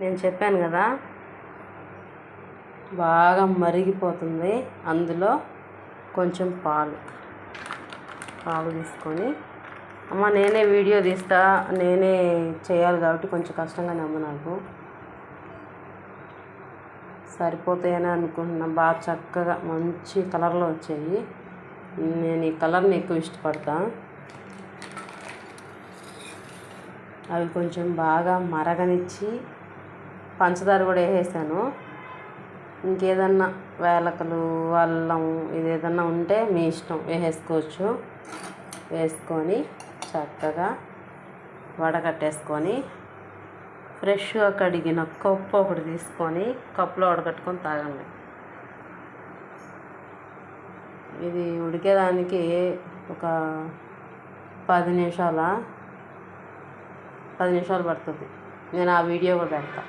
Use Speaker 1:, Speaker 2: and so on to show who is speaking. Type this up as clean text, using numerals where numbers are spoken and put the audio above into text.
Speaker 1: నేను చెప్పాను కదా, బాగా మరిగిపోతుంది. అందులో కొంచెం పాలు తీసుకొని, అమ్మ నేనే వీడియో తీస్తా, నేనే చేయాలి కాబట్టి కొంచెం కష్టంగానే ఉంది నాకు. సరిపోతాయని అనుకుంటున్నా. బాగా చక్కగా మంచి కలర్లో వచ్చాయి. నేను ఈ కలర్ని ఎక్కువ ఇష్టపడతా. అవి కొంచెం బాగా మరగనిచ్చి పంచదార కూడా వేసేసాను. ఇంకేదన్నా వేలకలు, అల్లం ఇదేదన్నా ఉంటే మీ ఇష్టం వేసేసుకోవచ్చు. వేసుకొని చక్కగా వడకట్టేసుకొని ఫ్రెష్గా కడిగిన కప్పు ఒకటి తీసుకొని కప్పులో వడకట్టుకొని తాగండి. ఇది ఉడికేదానికి ఒక 10 నిమిషాలు పడుతుంది. నేను ఆ వీడియో కూడా పెడతా.